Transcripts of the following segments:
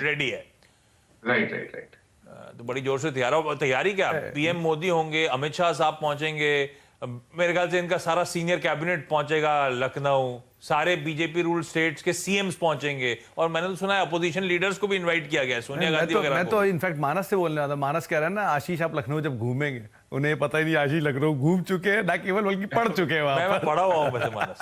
Ready है। Right right right. तो बड़ी जोर से तैयारी क्या, पीएम मोदी होंगे, अमित शाह साहब पहुंचेंगे, मेरे ख्याल से इनका सारा सीनियर कैबिनेट पहुंचेगा लखनऊ, सारे बीजेपी रूल स्टेट्स के सीएम्स पहुंचेंगे, और मैंने तो सुना है अपोजिशन लीडर्स को भी इनवाइट किया गया है, सोनिया गांधी वगैरह। मैं तो इनफैक्ट मानस से बोलने वाला, मानस कह रहा है ना, आशीष आप लखनऊ जब घूमेंगे, उन्हें पता ही नहीं आशीष लखनऊ घूम चुके हैं, ना केवल बल्कि पढ़ चुके हैं वहां मैं पढ़ा हुआ हूं वैसे मानस।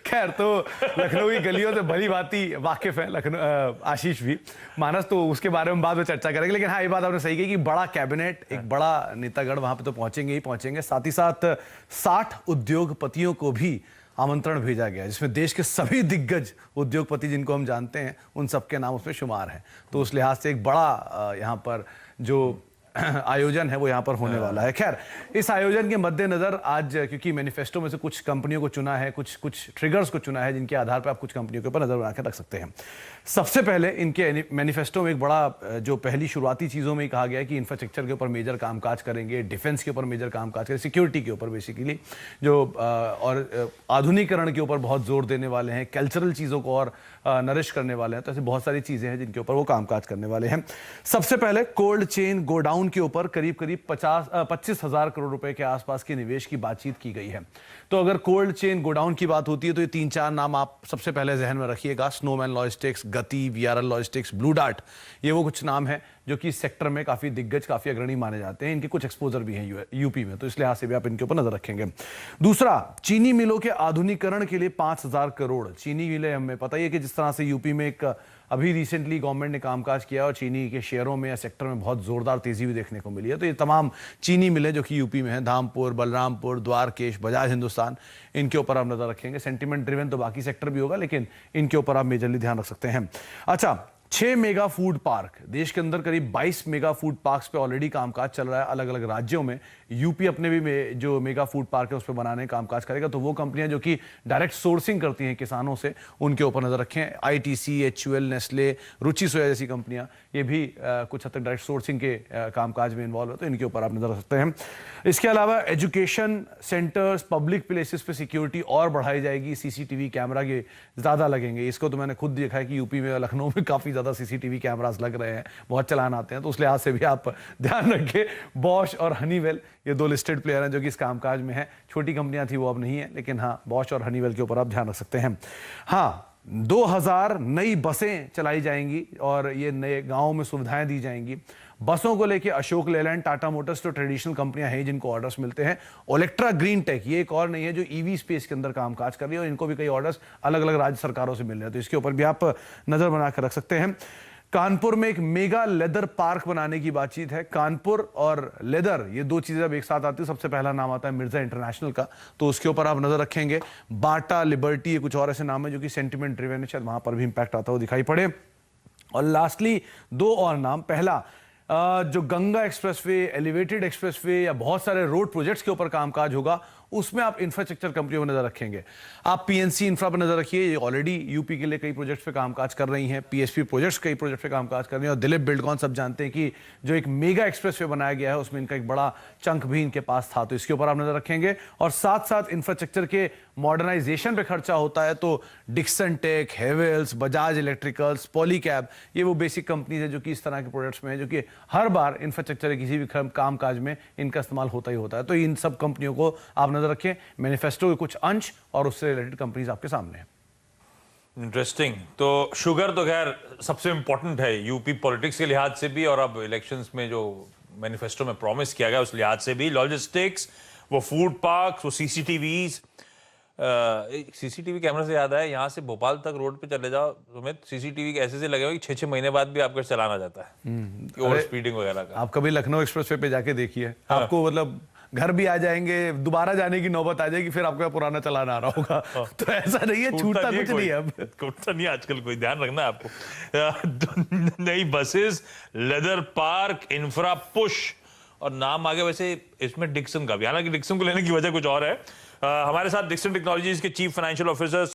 खैर, तो लखनऊ की गलियों से भली भांति वाकिफ है लखनऊ आशीष भी, मानस तो उसके बारे में बाद में चर्चा करेंगे। लेकिन हाँ, ये बात आपने सही कही कि बड़ा कैबिनेट, एक बड़ा नेतागढ़ वहां पे तो पहुंचेंगे ही पहुंचेंगे, साथ ही साथ 60 उद्योगपतियों को भी आमंत्रण भेजा गया, जिसमें देश के सभी दिग्गज उद्योगपति जिनको हम जानते हैं उन सबके नाम उसमें शुमार हैं। तो उस लिहाज से एक बड़ा यहाँ पर जो आयोजन है वो यहाँ पर होने वाला है। खैर, इस आयोजन के मद्देनजर आज, क्योंकि मैनिफेस्टो में से कुछ कंपनियों को चुना है, कुछ ट्रिगर्स को चुना है जिनके आधार पर आप कुछ कंपनियों के ऊपर नजर बनाकर रख सकते हैं। सबसे पहले इनके मैनिफेस्टो में एक बड़ा जो पहली शुरुआती चीज़ों में ही कहा गया है कि इंफ्रास्ट्रक्चर के ऊपर मेजर कामकाज करेंगे, डिफेंस के ऊपर मेजर कामकाज करेंगे, सिक्योरिटी के ऊपर बेसिकली जो और आधुनिकीकरण के ऊपर बहुत जोर देने वाले हैं, कल्चरल चीज़ों को और नरिश करने वाले हैं। तो ऐसी बहुत सारी चीज़ें हैं जिनके ऊपर वो कामकाज करने वाले हैं। सबसे पहले कोल्ड चेन गोडाउन के ऊपर करीब 25,000 करोड़ रुपए के आसपास के निवेश की बातचीत की गई है। तो अगर कोल्ड चेन गोडाउन की बात होती है तो ये 3-4 नाम आप सबसे पहले जहन में रखिएगा, स्नोमैन लॉजिस्टिक्स, गति, वीआरएल लॉजिस्टिक्स, ब्लू डार्ट, ये वो कुछ नाम है जो कि इस सेक्टर में काफी दिग्गज, काफी अग्रणी माने जाते हैं। इनके कुछ एक्सपोजर भी हैं यूपी में, तो इस लिहाज से भी आप इनके ऊपर नजर रखेंगे। दूसरा, चीनी मिलों के आधुनिकीकरण के लिए 5,000 करोड़। चीनी मिलें, हमें पता ही है कि जिस तरह से यूपी में एक अभी रिसेंटली गवर्नमेंट ने कामकाज किया और चीनी के शेयरों में या सेक्टर में बहुत जोरदार तेजी भी देखने को मिली है। तो ये तमाम चीनी मिलें जो कि यूपी में हैं, धामपुर, बलरामपुर, द्वारकेश, बजाज हिंदुस्तान, इनके ऊपर आप नजर रखेंगे। सेंटिमेंट ड्रिवन तो बाकी सेक्टर भी होगा, लेकिन इनके ऊपर आप मेजरली ध्यान रख सकते हैं। अच्छा, 6 मेगा फूड पार्क, देश के अंदर करीब 22 मेगा फूड पार्क्स पे ऑलरेडी कामकाज चल रहा है अलग अलग राज्यों में। यूपी अपने भी जो मेगा फूड पार्क है उस पर बनाने का कामकाज करेगा। तो वो कंपनियां जो कि डायरेक्ट सोर्सिंग करती हैं किसानों से, उनके ऊपर नजर रखें। आईटीसी, एचयूएल, नेस्ले, रुचि सोया जैसी कंपनियां, ये भी कुछ हद तक डायरेक्ट सोर्सिंग के कामकाज में इन्वॉल्व है, तो इनके ऊपर आप नजर रख सकते हैं। इसके अलावा एजुकेशन सेंटर्स, पब्लिक प्लेसेस पे सिक्योरिटी और बढ़ाई जाएगी, सीसीटीवी कैमरा के ज्यादा लगेंगे। इसको तो मैंने खुद देखा है कि यूपी में, लखनऊ में काफी ज्यादा सीसीटीवी कैमरास लग रहे हैं, बहुत चलान आते हैं। तो उस लिहाज से भी आप ध्यान रखें। बॉश और हनीवेल, ये 2 लिस्टेड प्लेयर हैं जो कि इस कामकाज में हैं। छोटी कंपनियां थी वो अब नहीं है, लेकिन हाँ, बॉश और हनीवेल के ऊपर आप ध्यान रख सकते हैं। हाँ, 2000 नई बसें चलाई जाएंगी और ये नए गांवों में सुविधाएं दी जाएंगी। बसों को लेके अशोक लेलैंड, टाटा मोटर्स तो ट्रेडिशनल कंपनियां हैं जिनको ऑर्डर्स मिलते हैं। ओलेक्ट्रा ग्रीन टेक, ये एक और नहीं है जो ईवी स्पेस के अंदर कामकाज कर रही है, और इनको भी कई ऑर्डर्स अलग अलग राज्य सरकारों से मिल रहे हैं। तो इसके ऊपर भी आप नजर बनाकर रख सकते हैं। कानपुर में एक मेगा लेदर पार्क बनाने की बातचीत है। कानपुर और लेदर, ये 2 चीजें अब एक साथ आती है। सबसे पहला नाम आता है मिर्जा इंटरनेशनल का, तो उसके ऊपर आप नजर रखेंगे। बाटा, लिबर्टी, ये कुछ और ऐसे नाम है जो कि सेंटिमेंट ड्रिवन है, शायद वहां पर भी इंपैक्ट आता हुआ दिखाई पड़े। और लास्टली 2 और नाम। पहला, जो गंगा एक्सप्रेसवे, एलिवेटेड एक्सप्रेसवे या बहुत सारे रोड प्रोजेक्ट्स के ऊपर कामकाज होगा, उसमें आप इंफ्रास्ट्रक्चर कंपनियों पर नजर रखेंगे। आप पीएनसी इंफ्रा पर नजर रखिए, ये ऑलरेडी यूपी के लिए कई प्रोजेक्ट्स पे कामकाज कर रही हैं। पीएसपी प्रोजेक्ट्स कई प्रोजेक्ट्स पे कामकाज कर रही हैं। और दिलीप बिल्डकॉन सब जानते हैं कि जो एक मेगा एक्सप्रेसवे बनाया गया है उसमें इनका एक बड़ा चंक भी इनके पास था, तो इसके ऊपर आप नजर रखेंगे। और साथ साथ इंफ्रास्ट्रक्चर के मॉडर्नाइजेशन पे खर्चा होता है, तो डिक्सन टेक, हेवेल्स, बजाज इलेक्ट्रिकल्स, पॉलीकैब, ये वो बेसिक कंपनीज है जो कि इस तरह के प्रोडक्ट्स में है, जो कि हर बार इंफ्रास्ट्रक्चर के किसी भी कामकाज में इनका इस्तेमाल होता ही होता है। तो इन सब कंपनियों को आप नजर रखें। मैनिफेस्टो के कुछ अंश और उससे रिलेटेड कंपनीज आपके सामने हैं। इंटरेस्टिंग। तो शुगर तो खैर सबसे इंपॉर्टेंट है यूपी पॉलिटिक्स के लिहाज से भी, और अब इलेक्शंस में जो मैनिफेस्टो में प्रॉमिस किया गया उस लिहाज से भी। लॉजिस्टिक्स, वो फूड पार्क, वो सीसीटीवीज, सीसीटीवी कैमरा से याद आया, यहाँ से भोपाल तक रोड पे चले जाओ, तुम्हें सीसीटीवी ऐसे से लगे हो कि 6-6 महीने बाद भी आपका चलान आ जाता है, ओवर स्पीडिंग वगैरह का। आप कभी लखनऊ एक्सप्रेसवे पे जाके देखिए, आपको मतलब घर भी आ जाएंगे, दोबारा जाने की नौबत आ जाएगी, फिर आपका पुराना चलान आ रहा होगा। तो ऐसा नहीं है, छूटता कुछ नहीं है अब, छूटता नहीं आजकल कोई, ध्यान रखना है आपको। नई buses, leather park, infra push, और नाम आगे वैसे इसमें डिक्सन का भी, हालांकि डिक्सन को लेने की वजह कुछ और है। हमारे साथ डिक्सन टेक्नोलॉजीज के चीफ फाइनेंशियल ऑफिसर